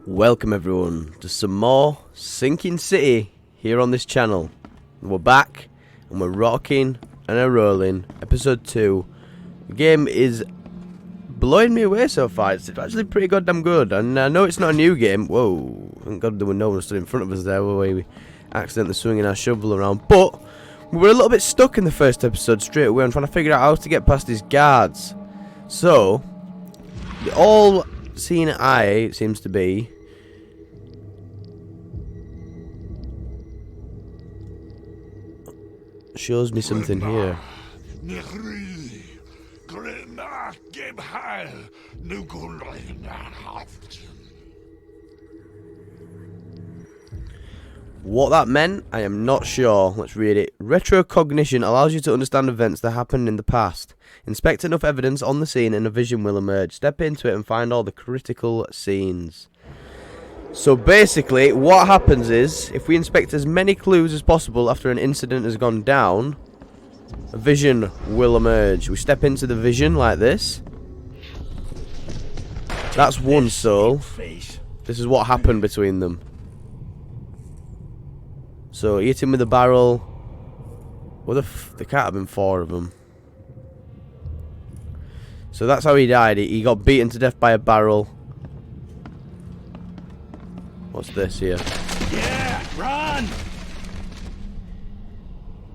Welcome everyone to some more Sinking City here on this channel. We're back and we're rocking and a rolling. Episode 2. The game is blowing me away so far. It's actually pretty goddamn good. And I know it's not a new game. Whoa, thank God there were no one stood in front of us there where we accidentally swinging our shovel around. But we were a little bit stuck in the first episode straight away. I'm trying to figure out how to get past these guards. So, the all-seeing eye, it seems to be, shows me something here. What that meant, I am not sure. Let's read it. Retrocognition allows you to understand events that happened in the past. Inspect enough evidence on the scene and a vision will emerge. Step into it and find all the critical scenes. So basically, what happens is, if we inspect as many clues as possible after an incident has gone down, a vision will emerge. We step into the vision like this. That's one soul. This is what happened between them. So hit him with a barrel. What there can't have been 4 of them. So that's how he died. He got beaten to death by a barrel. What's this here? Yeah, run!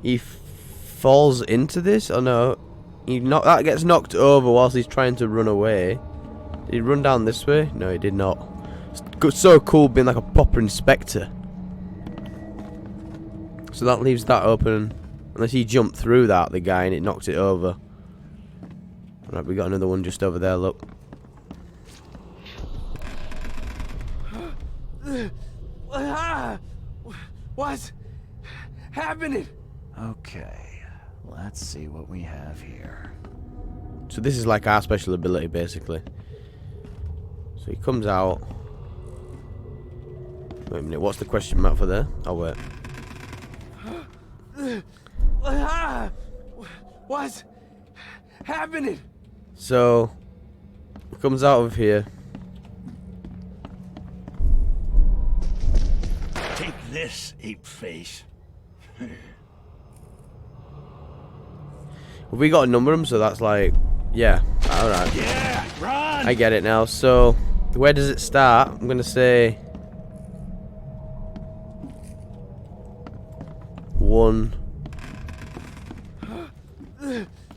He falls into this? Oh no. That gets knocked over whilst he's trying to run away. Did he run down this way? No, he did not. It's so cool being like a proper inspector. So that leaves that open. Unless he jumped through that, the guy, and it knocked it over. Alright, we got another one just over there, look. What's happening? Okay, let's see what we have here. So this is like our special ability, basically. So he comes out. Wait a minute, what's the question mark for there? Oh, wait. What's happening? So he comes out of here. Take this, ape face. We got to number them, so that's like, yeah, alright. Yeah, run! I get it now. So where does it start? I'm gonna say 1,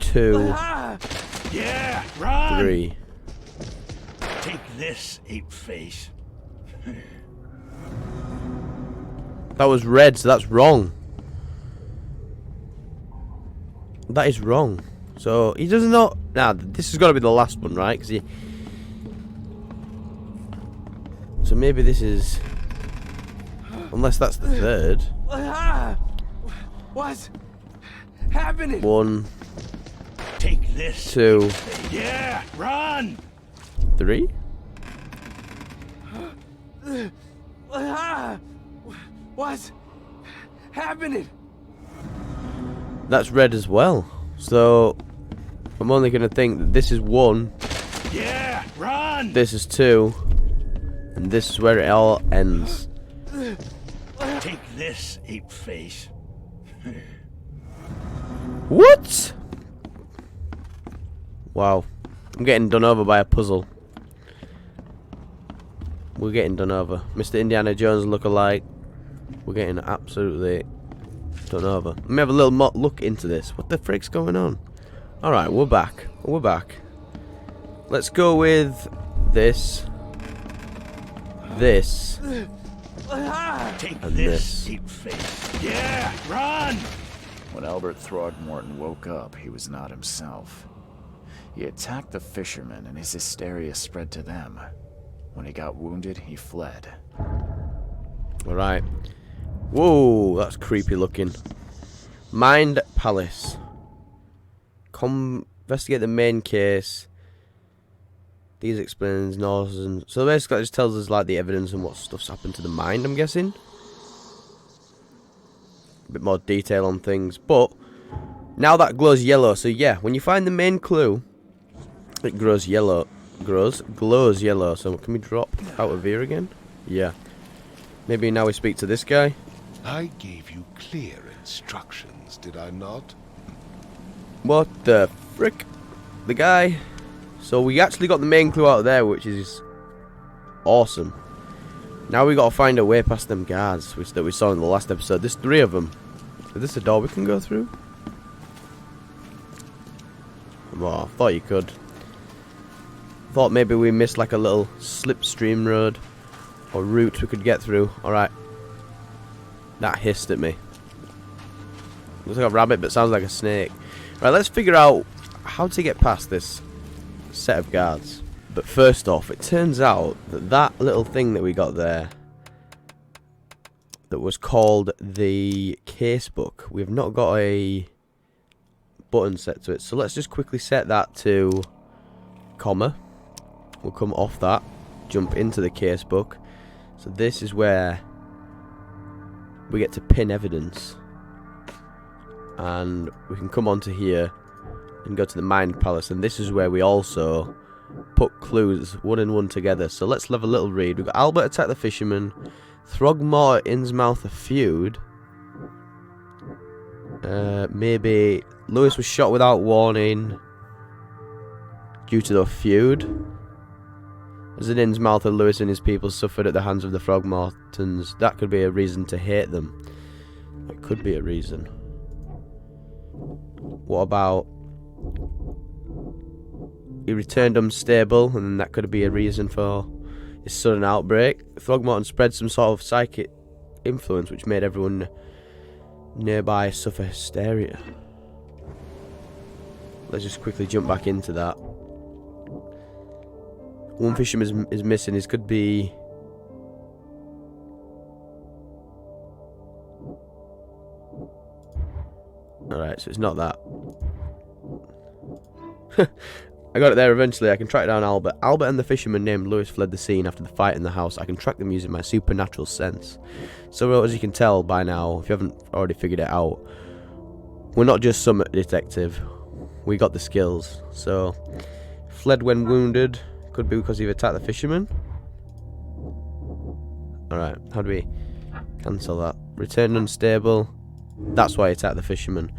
2, Yeah, run! 3. Take this, ape face. That was red, so that's wrong. That is wrong. So he does not. Nah, this has got to be the last one, right? Because he. So maybe this is. Unless that's the third. What's happening? 1, Take this. 2, Yeah, run! 3. What's happening? That's red as well. So I'm only gonna think that this is 1. Yeah, run! This is 2, and this is where it all ends. Take this, ape face. What? Wow. I'm getting done over by a puzzle. We're getting done over. Mr. Indiana Jones look-alike. We're getting absolutely done over. Let me have a little look into this. What the frick's going on? Alright, we're back. We're back. Let's go with this. This. Take And this, this. ape face. Yeah, run! When Albert Throgmorton woke up, he was not himself. He attacked the fishermen and his hysteria spread to them. When he got wounded, he fled. Alright. Whoa, that's creepy looking. Mind Palace. Investigate the main case. These explains Northern. So basically, that just tells us like the evidence and what stuff's happened to the mind. I'm guessing. A bit more detail on things, but now that glows yellow. So yeah, when you find the main clue, it glows yellow. Glows yellow. So can we drop out of here again? Yeah. Maybe now we speak to this guy. I gave you clear instructions, did I not? What the frick? The guy. So we actually got the main clue out of there, which is awesome. Now we got to find a way past them guards, that we saw in the last episode. There's 3 of them. Is this a door we can go through? Well, I thought you could. Thought maybe we missed like a little slipstream road or route we could get through. Alright. That hissed at me. Looks like a rabbit, but sounds like a snake. Right, let's figure out how to get past this set of guards. But first off, it turns out that that little thing that we got there that was called the casebook, we've not got a button set to it. So let's just quickly set that to comma. We'll come off that, jump into the casebook. So this is where we get to pin evidence. And we can come onto here and go to the Mind Palace. And this is where we also put clues 1 and 1 together. So let's have a little read. We've got Albert attacked the fisherman. Throgmorton Innsmouth a feud. Maybe Lewis was shot without warning due to the feud. As an Innsmouth, Lewis and his people suffered at the hands of the Frogmortons. That could be a reason to hate them. That could be a reason. What about he returned unstable, and that could be a reason for his sudden outbreak. Throgmorton spread some sort of psychic influence which made everyone nearby suffer hysteria. Let's just quickly jump back into that. One fisherman is missing. This could be... Alright, so it's not that. I got it there eventually. I can track down Albert. Albert and the fisherman named Lewis fled the scene after the fight in the house. I can track them using my supernatural sense. So as you can tell by now, if you haven't already figured it out, we're not just some detective. We got the skills. So, fled when wounded. Could be because he attacked the fisherman. Alright, how do we cancel that? Returned unstable. That's why he attacked the fisherman.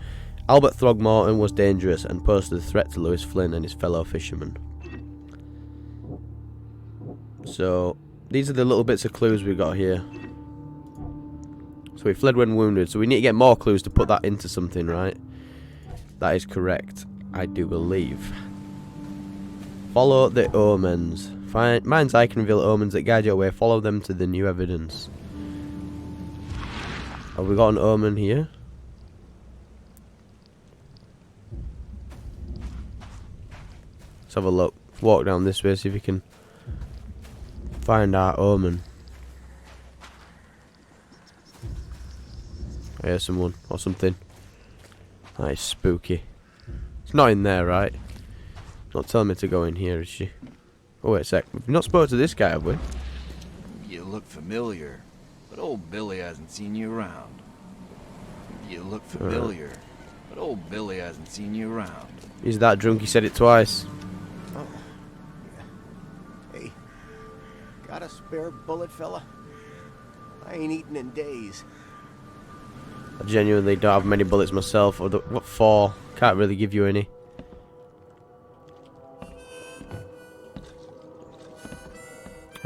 Albert Throgmorton was dangerous and posed a threat to Lewis Flynn and his fellow fishermen. So, these are the little bits of clues we got here. So he fled when wounded. So we need to get more clues to put that into something, right? That is correct, I do believe. Follow the omens. Mind's eye can reveal omens that guide your way. Follow them to the new evidence. Have we got an omen here? Let's have a look. Walk down this way, see if we can find our omen. I hear someone or something. That is spooky. It's not in there, right? Not telling me to go in here, is she? Oh, wait a sec. We've not spoken to this guy, have we? You look familiar, but old Billy hasn't seen you around. You look familiar, but old Billy hasn't seen you around. He's that drunk, he said it twice. Oh. Hey, got a spare bullet, fella? I ain't eaten in days. I genuinely don't have many bullets myself. Or what for? Can't really give you any.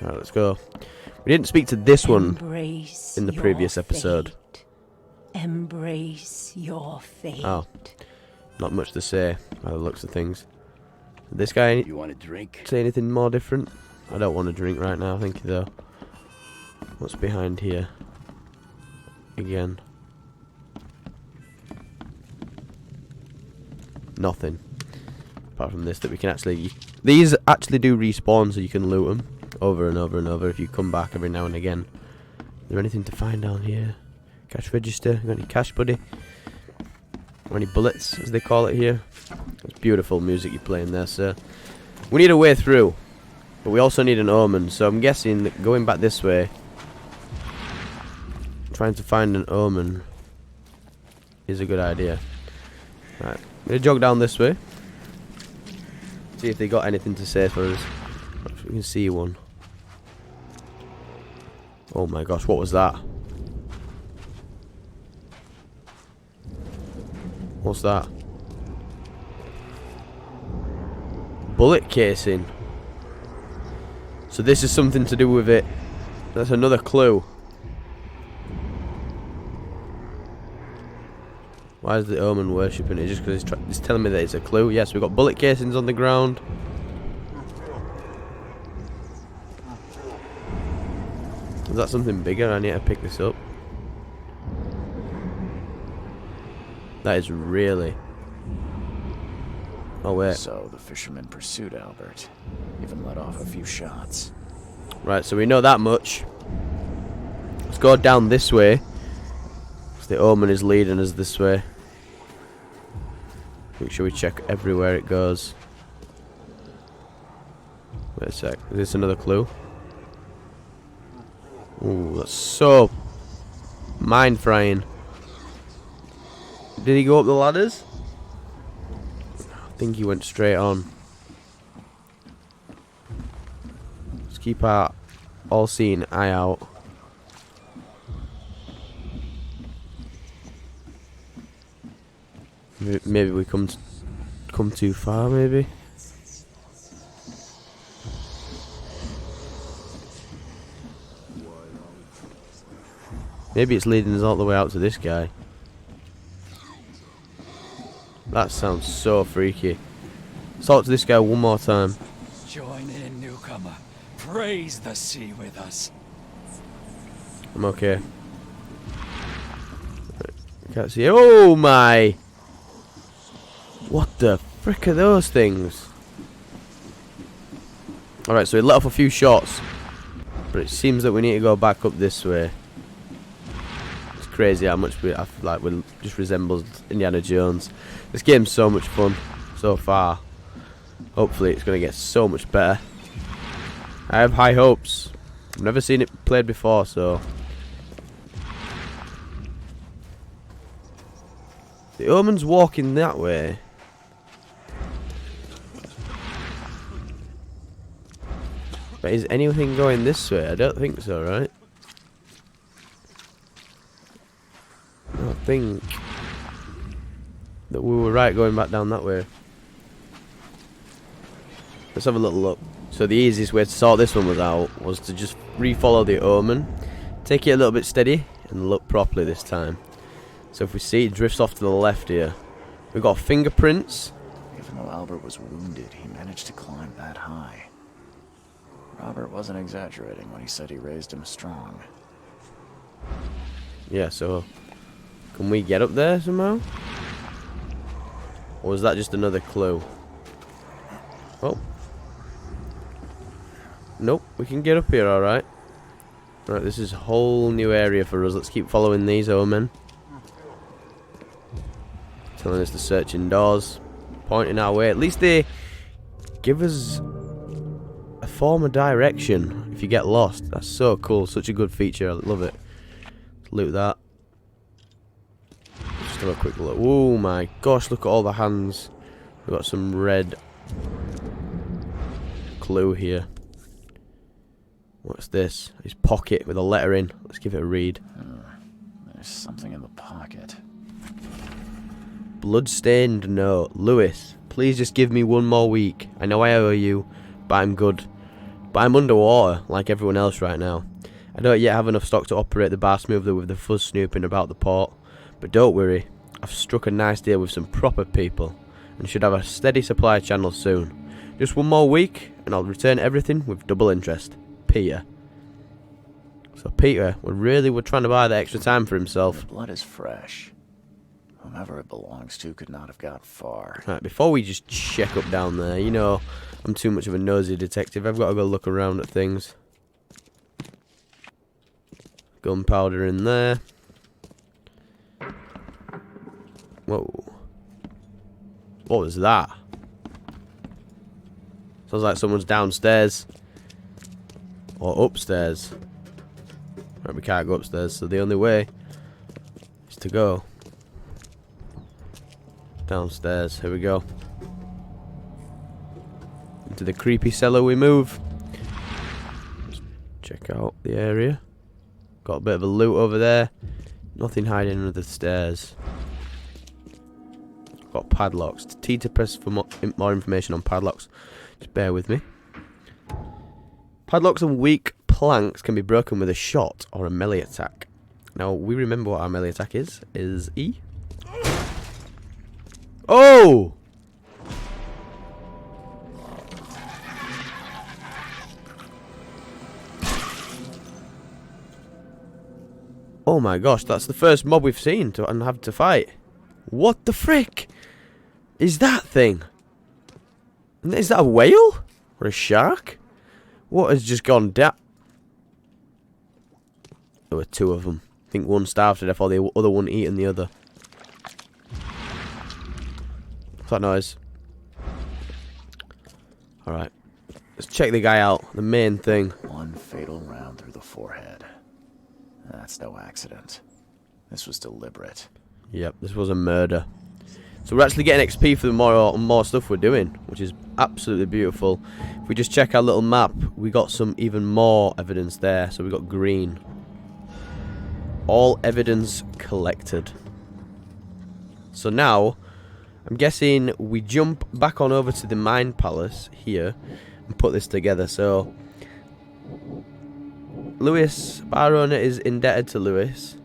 Alright, let's go. We didn't speak to this one in the previous episode. Embrace your fate. Oh, not much to say by the looks of things. This guy, You want a drink? say anything more different? I don't want to drink right now, thank you though. What's behind here? Again. Nothing. Apart from this that we can actually... These actually do respawn, so you can loot them over and over and over if you come back every now and again. Is there anything to find down here? Cash register. Got any cash, buddy? Or any bullets, as they call it here? It's beautiful music you're playing there, sir. We need a way through, but we also need an omen. So I'm guessing that going back this way, trying to find an omen is a good idea. Right, I'm gonna jog down this way. See if they got anything to say for us. If we can see one. Oh my gosh, what was that? What's that? Bullet casing. So this is something to do with it. That's another clue. Why is the omen worshipping it? Just because it's telling me that it's a clue. Yes, we've got bullet casings on the ground. Is that something bigger? I need to pick this up. That is really... Oh wait. So the fisherman pursued Albert, even let off a few shots. Right, so we know that much. Let's go down this way. The omen is leading us this way. Make sure we check everywhere it goes. Wait a sec. Is this another clue? Ooh, that's so mind frying. Did he go up the ladders? I think he went straight on. Let's keep our all-seeing eye out. Maybe we come too far, maybe. Maybe it's leading us all the way out to this guy. That sounds so freaky. Let's talk to this guy one more time. Join in, newcomer. Praise the sea with us. I'm okay. Can't see. Oh my! What the frick are those things? Alright, so we let off a few shots, but it seems that we need to go back up this way. It's crazy how much I feel like we just resembled Indiana Jones. This game's so much fun so far. Hopefully it's going to get so much better. I have high hopes. I've never seen it played before, so... The omen's walking that way. But is anything going this way? I don't think so, right? I don't think that we were right going back down that way. Let's have a little look. So the easiest way to sort this one was to just re-follow the omen, take it a little bit steady, and look properly this time. So if we see it drifts off to the left here, we've got fingerprints. Even though Albert was wounded, he managed to climb that high. Robert wasn't exaggerating when he said he raised him strong. Yeah, so can we get up there somehow? Or was that just another clue? Oh. Nope, we can get up here alright. Right, this is a whole new area for us. Let's keep following these omen. Telling us to search indoors, pointing our way. At least they give us a form of direction if you get lost. That's so cool. Such a good feature. I love it. Let's loot that. Just have a quick look. Oh my gosh, look at all the hands. We've got some red clue here. What's this? His pocket with a letter in. Let's give it a read. There's something in the pocket. Bloodstained note. Lewis, please just give me one more week. I know I owe you, but I'm good. But I'm underwater, like everyone else right now. I don't yet have enough stock to operate the bar smoother with the fuzz snooping about the port. But don't worry, I've struck a nice deal with some proper people, and should have a steady supply channel soon. Just one more week, and I'll return everything with double interest. Peter. So Peter, we're trying to buy the extra time for himself. The blood is fresh. Whomever it belongs to could not have got far. Right, before we just check up down there, you know, I'm too much of a nosy detective. I've got to go look around at things. Gunpowder in there. Whoa. What was that? Sounds like someone's downstairs. Or upstairs. Right, we can't go upstairs, so the only way is to go downstairs. Here we go. Into the creepy cellar we move. Let's check out the area. Got a bit of a loot over there. Nothing hiding under the stairs. Got padlocks. T to press for more information on padlocks. Just bear with me. Padlocks and weak planks can be broken with a shot or a melee attack. Now, we remember what our melee attack is E. Oh! Oh my gosh, that's the first mob we've seen and have to fight. What the frick is that thing? Is that a whale? Or a shark? What has just gone down? There were two of them. I think one starved to death or the other one eating the other. What's that noise? Alright. Let's check the guy out. The main thing. One fatal round through the forehead. That's no accident. This was deliberate. Yep, this was a murder. So we're actually getting XP for the more stuff we're doing, which is absolutely beautiful. If we just check our little map, we got some even more evidence there. So we got green. All evidence collected. So now, I'm guessing we jump back on over to the mine palace here and put this together. So Lewis, bar owner, is indebted to Lewis.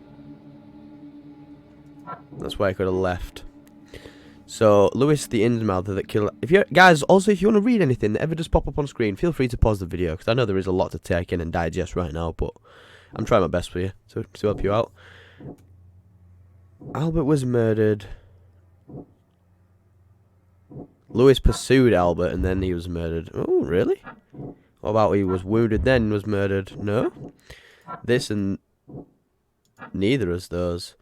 That's why I could have left. So Lewis, the Innsmouther that killed. If you guys, also if you want to read anything that ever does pop up on screen, feel free to pause the video because I know there is a lot to take in and digest right now, but I'm trying my best for you to help you out. Albert was murdered. Lewis pursued Albert and then he was murdered. Oh, really? What about he was wounded then was murdered? No. This and neither of those.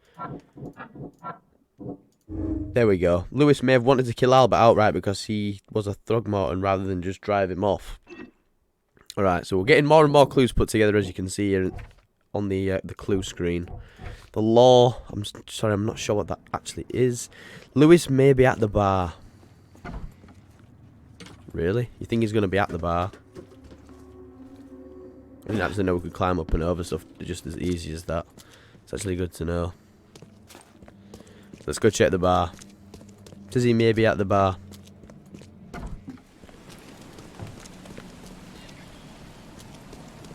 There we go. Lewis may have wanted to kill Albert outright because he was a Throgmorton rather than just drive him off. Alright, so we're getting more and more clues put together as you can see here on the clue screen. The law, I'm sorry, I'm not sure what that actually is. Lewis may be at the bar. Really? You think he's going to be at the bar? I didn't actually know we could climb up and over stuff just as easy as that. It's actually good to know. Let's go check the bar. Says he may be at the bar.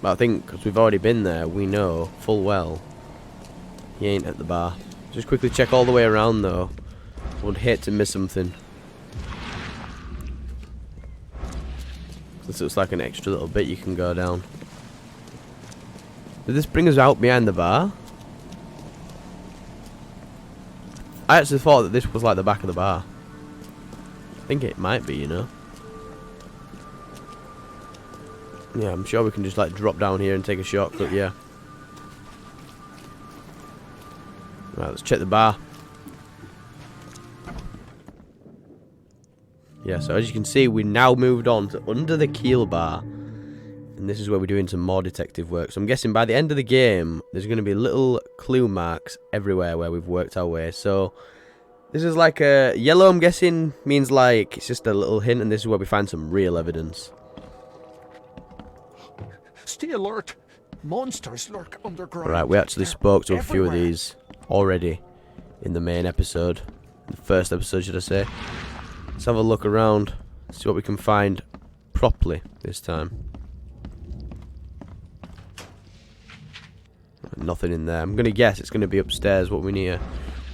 But I think, because we've already been there, we know full well he ain't at the bar. Just quickly check all the way around though. I would hate to miss something. This looks like an extra little bit you can go down. Did this bring us out behind the bar? I actually thought that this was like the back of the bar. I think it might be, you know. Yeah, I'm sure we can just like drop down here and take a shortcut, yeah. Right, let's check the bar. Yeah, so as you can see, we now moved on to under the keel bar. And this is where we're doing some more detective work. So I'm guessing by the end of the game, there's going to be little clue marks everywhere where we've worked our way. So this is like a yellow, I'm guessing, means like it's just a little hint. And this is where we find some real evidence. Stay alert. Monsters lurk underground. Right, we actually spoke to a few of these already in the main episode. The first episode, should I say. Let's have a look around. See what we can find properly this time. Nothing in there. I'm going to guess it's going to be upstairs what we need to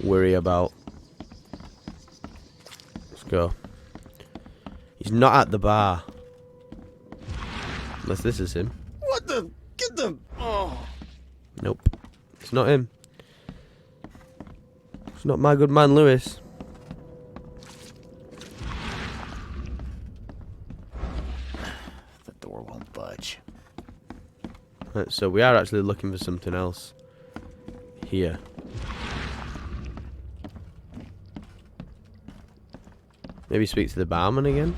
worry about. Let's go. He's not at the bar. Unless this is him. What the? Get them! Oh. Nope. It's not him. It's not my good man Lewis. The door won't budge. Right, so we are actually looking for something else here. Maybe speak to the barman again.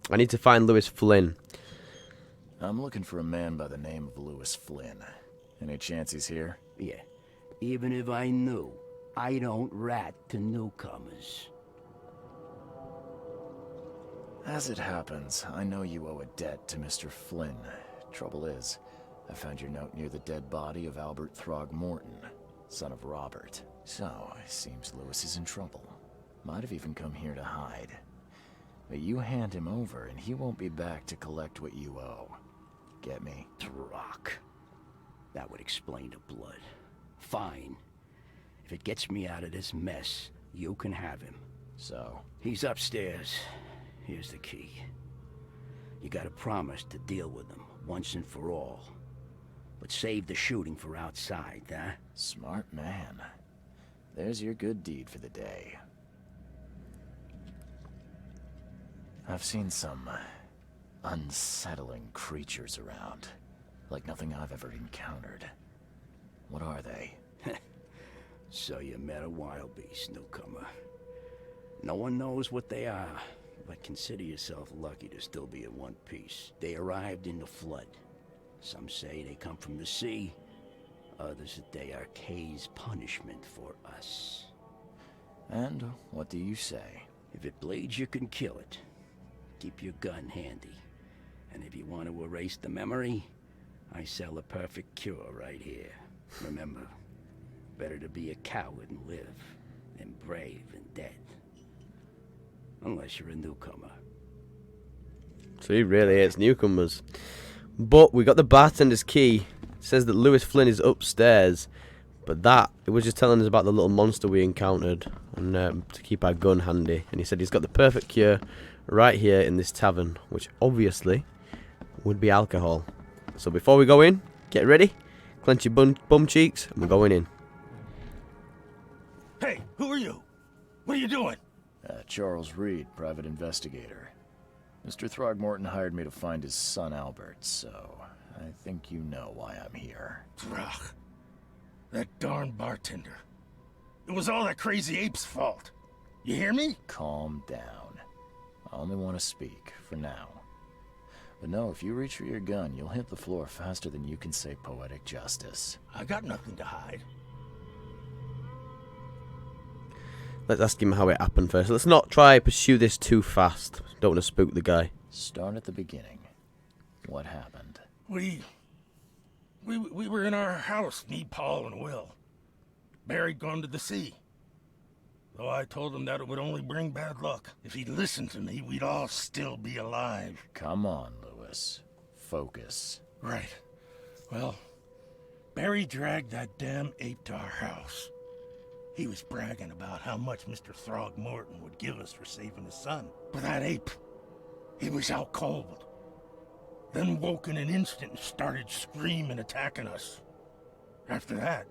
I need to find Lewis Flynn. I'm looking for a man by the name of Lewis Flynn. Any chance he's here? Yeah. Even if I knew, I don't rat to newcomers. As it happens, I know you owe a debt to Mr. Flynn. Trouble is, I found your note near the dead body of Albert Throgmorton, son of Robert. So, it seems Lewis is in trouble. Might have even come here to hide. But you hand him over and he won't be back to collect what you owe. Get me? Throg. That would explain the blood. Fine. If it gets me out of this mess, you can have him. So? He's upstairs. Here's the key. You gotta promise to deal with him, once and for all. But save the shooting for outside, huh? Smart man. There's your good deed for the day. I've seen some unsettling creatures around. Like nothing I've ever encountered. What are they? So you met a wild beast, newcomer. No one knows what they are, but consider yourself lucky to still be in one piece. They arrived in the flood. Some say they come from the sea. Others that they are Kay's punishment for us. And what do you say? If it bleeds, you can kill it. Keep your gun handy. And if you want to erase the memory, I sell a perfect cure right here. Remember, better to be a coward and live than brave and dead. Unless you're a newcomer. So he really hates newcomers. But we got the bartender's key. It says that Lewis Flynn is upstairs. But that, it was just telling us about the little monster we encountered. And to keep our gun handy. And he said he's got the perfect cure right here in this tavern. Which obviously would be alcohol. So before we go in, get ready. Clench your bum cheeks. And we're going in. Hey, who are you? What are you doing? Charles Reed, private investigator. Mr. Throgmorton hired me to find his son Albert, so I think you know why I'm here. Throg. That darn bartender. It was all that crazy ape's fault. You hear me? Calm down. I only want to speak, for now. But no, if you reach for your gun, you'll hit the floor faster than you can say poetic justice. I got nothing to hide. Let's ask him how it happened first. Let's not try to pursue this too fast. Don't want to spook the guy. Start at the beginning. What happened? We were in our house, me, Paul, and Will. Barry'd gone to the sea. Though I told him that it would only bring bad luck. If he'd listened to me, we'd all still be alive. Come on, Lewis. Focus. Right. Well, Barry dragged that damn ape to our house. He was bragging about how much Mr. Throgmorton would give us for saving his son. But that ape, he was out cold. Then woke in an instant and started screaming, attacking us. After that,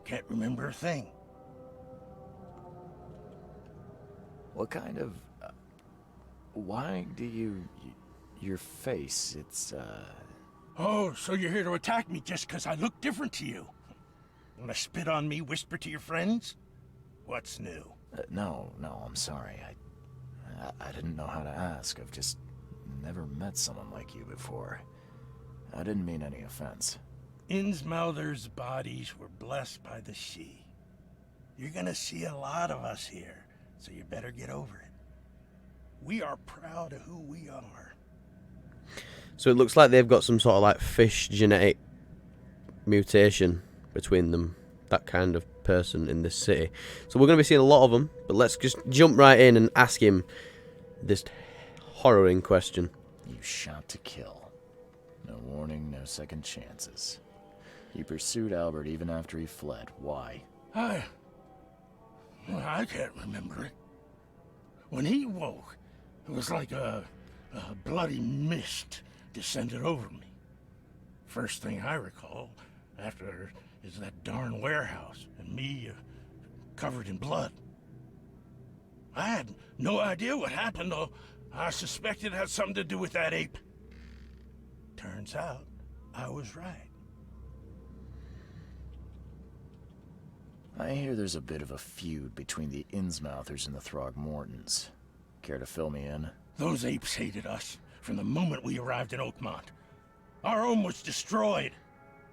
can't remember a thing. What kind of... why do you... your face, it's, Oh, so you're here to attack me just because I look different to you? Want to spit on me, whisper to your friends? What's new? No, I'm sorry. I didn't know how to ask. I've just never met someone like you before. I didn't mean any offense. Innsmouther's bodies were blessed by the sea. You're gonna see a lot of us here, so you better get over it. We are proud of who we are. So it looks like they've got some sort of like fish genetic mutation between them, that kind of person in this city. So we're going to be seeing a lot of them, but let's just jump right in and ask him this horroring question. You shot to kill. No warning, no second chances. You pursued Albert even after he fled. Why? I can't remember it. When he woke, it was like a bloody mist descended over me. First thing I recall after is that darn warehouse and me covered in blood. I had no idea what happened, though I suspected it had something to do with that ape. Turns out I was right. I hear there's a bit of a feud between the Innsmouthers and the Throgmortons. Care to fill me in? Those apes hated us from the moment we arrived in Oakmont. Our home was destroyed.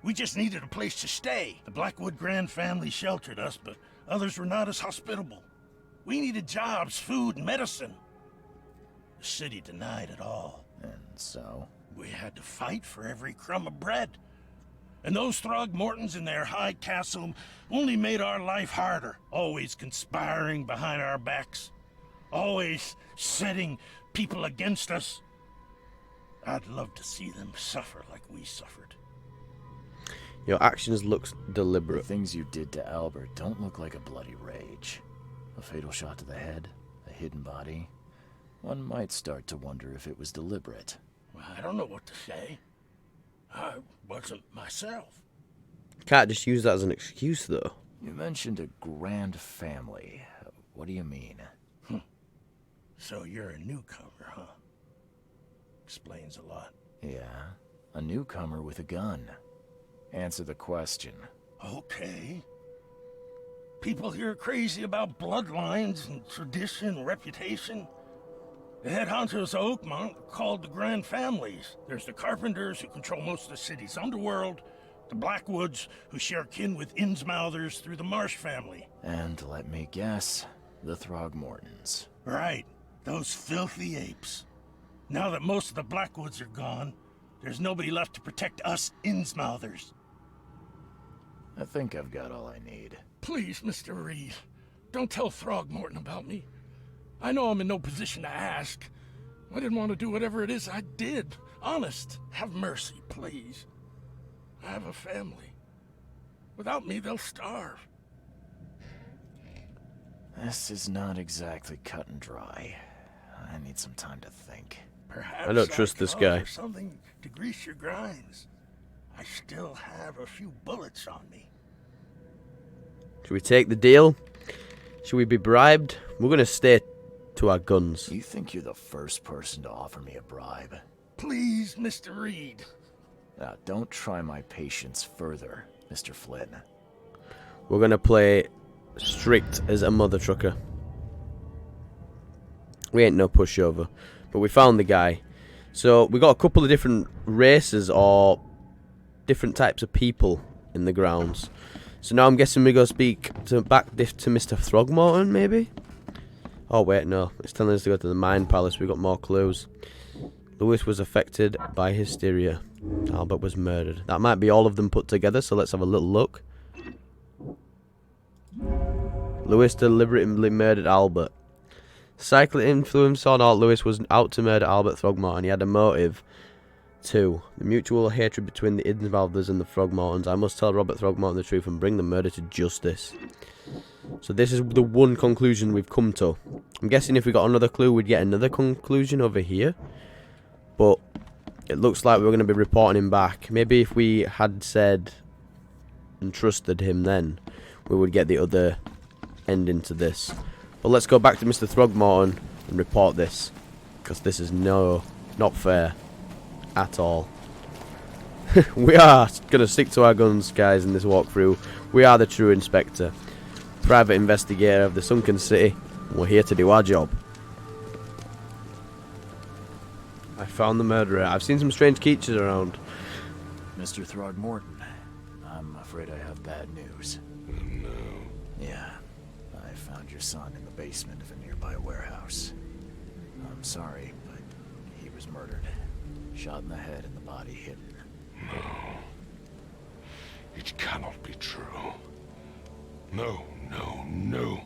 We just needed a place to stay. The Blackwood Grand family sheltered us, but others were not as hospitable. We needed jobs, food, and medicine. The city denied it all. And so? We had to fight for every crumb of bread. And those Throgmortons in their high castle only made our life harder, always conspiring behind our backs, always setting people against us. I'd love to see them suffer like we suffered. Your actions look The deliberate. things you did to Albert don't look like a bloody rage. A fatal shot to the head, a hidden body. One might start to wonder if it was deliberate. Well, I don't know what to say. I wasn't myself. Can't just use that as an excuse, though. You mentioned a grand family. What do you mean? So you're a newcomer, huh? Explains a lot. Yeah, a newcomer with a gun. Answer the question. Okay. People here are crazy about bloodlines and tradition and reputation. The head honchos of Oakmont are called the Grand Families. There's the Carpenters, who control most of the city's underworld, the Blackwoods, who share kin with Innsmouthers through the Marsh family. And let me guess, the Throgmortons. Right, those filthy apes. Now that most of the Blackwoods are gone, there's nobody left to protect us Innsmouthers. I think I've got all I need. Please, Mr. Reed, don't tell Throgmorton about me. I know I'm in no position to ask. I didn't want to do whatever it is I did. Honest, have mercy, please. I have a family. Without me, they'll starve. This is not exactly cut and dry. I need some time to think. Perhaps I don't trust can this guy. offer something to grease your grinds. I still have a few bullets on me. Should we take the deal? Should we be bribed? We're going to stay to our guns. You think you're the first person to offer me a bribe? Please, Mr. Reed. Now, don't try my patience further, Mr. Flynn. We're going to play strict as a mother trucker. We ain't no pushover. But we found the guy. So we got a couple of different races or different types of people in the grounds. So now I'm guessing we go speak to Mr. Throgmorton, maybe? Oh wait, no. It's telling us to go to the Mind Palace. We got more clues. Lewis was affected by hysteria. Albert was murdered. That might be all of them put together, so let's have a little look. Lewis deliberately murdered Albert. Psychic influence or not, Lewis was out to murder Albert Throgmorton. He had a motive. 2. The mutual hatred between the Innsmouthers and the Throgmortons. I must tell Robert Throgmorton the truth and bring the murder to justice. So this is the one conclusion we've come to. I'm guessing if we got another clue, we'd get another conclusion over here. But it looks like we're going to be reporting him back. Maybe if we had said and trusted him then, we would get the other ending to this. But let's go back to Mr. Throgmorton and report this. Because this is not fair. At all. We are going to stick to our guns, guys, in this walkthrough. We are the true inspector. Private investigator of the sunken city. We're here to do our job. I found the murderer. I've seen some strange creatures around. Mr. Throgmorton, I'm afraid I have bad news. No. Yeah, I found your son in the basement of a nearby warehouse. I'm sorry, but he was murdered. Shot in the head and the body hidden. No. It cannot be true. No, no, no.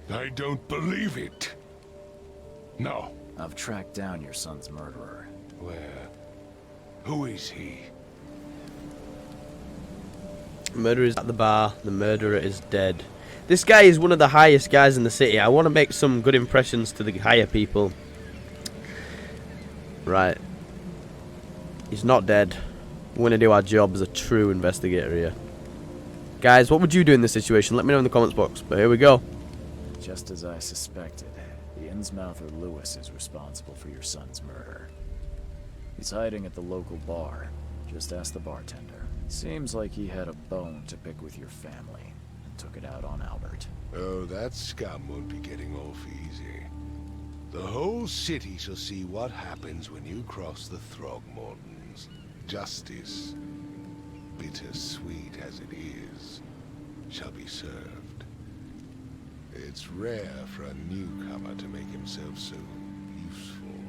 I don't believe it. No. I've tracked down your son's murderer. Where? Who is he? The murderer is at the bar. The murderer is dead. This guy is one of the highest guys in the city. I want to make some good impressions to the higher people. Right. He's not dead. We're going to do our job as a true investigator here. Guys, what would you do in this situation? Let me know in the comments box. But here we go. Just as I suspected, the Innsmouther Lewis is responsible for your son's murder. He's hiding at the local bar. Just ask the bartender. Seems like he had a bone to pick with your family and took it out on Albert. Oh, that scum won't be getting off easy. The whole city shall see what happens when you cross the Throgmortons. Justice, bittersweet as it is, shall be served. It's rare for a newcomer to make himself so useful.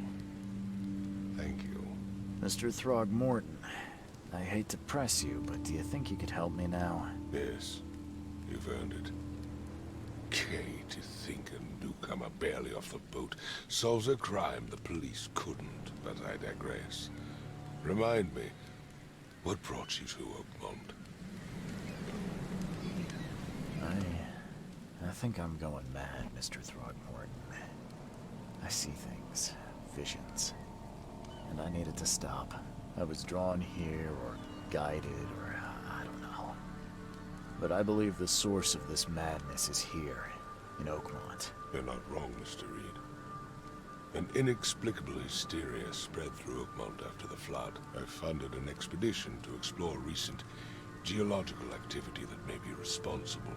Thank you. Mr. Throgmorton, I hate to press you, but do you think you could help me now? Yes, you've earned it. Okay, to think a newcomer barely off the boat solves a crime the police couldn't, but I digress. Remind me, what brought you to Oakmont? I think I'm going mad, Mr. Throgmorton. I see things, visions, and I needed to stop. I was drawn here, or guided, or I don't know. But I believe the source of this madness is here, in Oakmont. You're not wrong, Mr. Reed. An inexplicable hysteria spread through Oakmont after the flood. I funded an expedition to explore recent geological activity that may be responsible.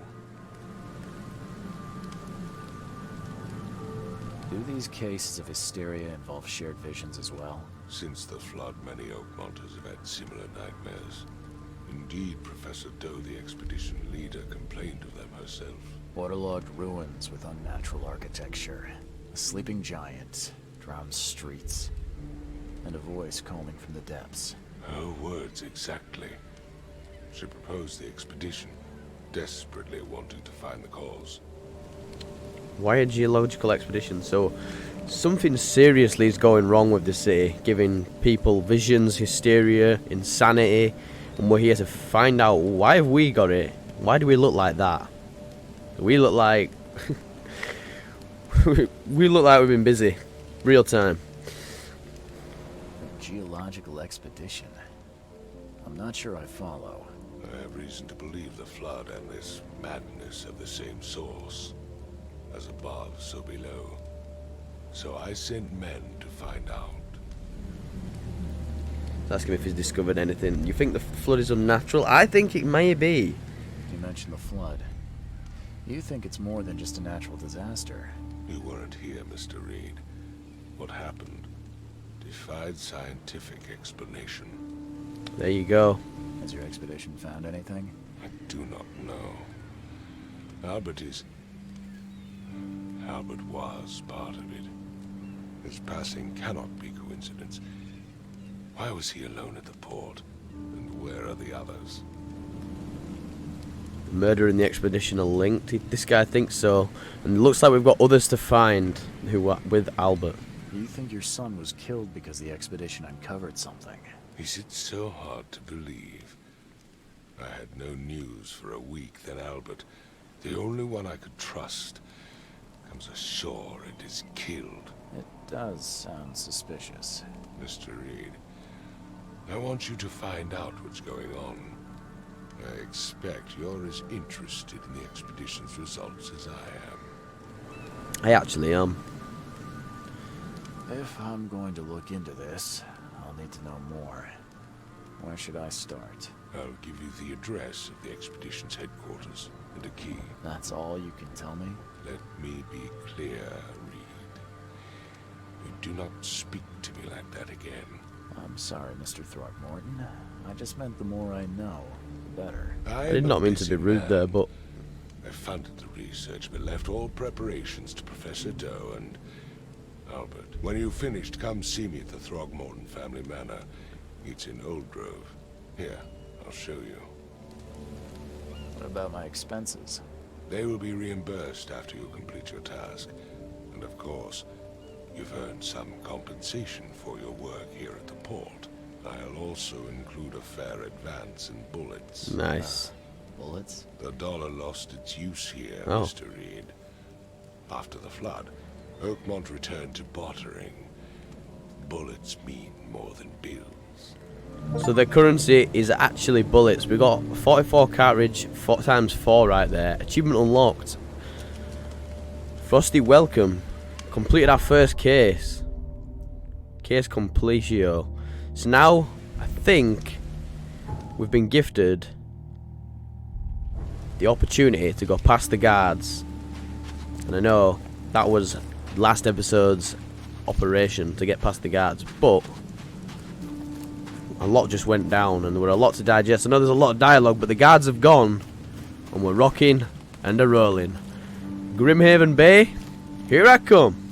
Do these cases of hysteria involve shared visions as well? Since the flood, many Oakmonters have had similar nightmares. Indeed, Professor Doe, the expedition leader, complained of them herself. Waterlogged ruins with unnatural architecture, a sleeping giant, drowned streets, and a voice calling from the depths. Her words exactly. She proposed the expedition, desperately wanting to find the cause. Why a geological expedition? So something seriously is going wrong with the city, giving people visions, hysteria, insanity, and we're here to find out why have we got it? Why do we look like that? We look like we look like we've been busy, real time. A geological expedition? I'm not sure I follow. I have reason to believe the flood and this madness have the same source. As above, so below. So I sent men to find out. Ask him if he's discovered anything. You think the flood is unnatural? I think it may be. You mentioned the flood. You think it's more than just a natural disaster? You weren't here, Mr. Reed. What happened defied scientific explanation. There you go. Has your expedition found anything? I do not know. Albert was part of it. His passing cannot be coincidence. Why was he alone at the port? And where are the others? The murder and the expedition are linked. This guy thinks so. And it looks like we've got others to find who are with Albert. You think your son was killed because the expedition uncovered something? Is it so hard to believe? I had no news for a week, then Albert, the only one I could trust, comes ashore and is killed. It does sound suspicious. Mr. Reed, I want you to find out what's going on. I expect you're as interested in the expedition's results as I am. I actually am. If I'm going to look into this, I'll need to know more. Where should I start? I'll give you the address of the expedition's headquarters and a key. That's all you can tell me? Let me be clear, Reed. You do not speak to me like that again. I'm sorry, Mr. Throgmorton. I just meant the more I know, the better. I did not mean to be rude there, but... I funded the research, but left all preparations to Professor Doe and Albert. When you've finished, come see me at the Throgmorton family manor. It's in Old Grove. Here, I'll show you. What about my expenses? They will be reimbursed after you complete your task. And of course, you've earned some compensation for your work here at the port. I'll also include a fair advance in bullets. Nice. Bullets? The dollar lost its use here, Oh. Mr. Reed. After the flood, Oakmont returned to bartering. Bullets mean more than bills. So the currency is actually bullets. We got 44 cartridge, 4 times 4 right there. Achievement unlocked. Frosty welcome. Completed our first case. Case completio. So now I think we've been gifted the opportunity to go past the guards. And I know that was last episode's operation to get past the guards, but a lot just went down and there were a lot to digest. I know there's a lot of dialogue, but the guards have gone and we're rocking and a rolling. Grimhaven Bay, here I come.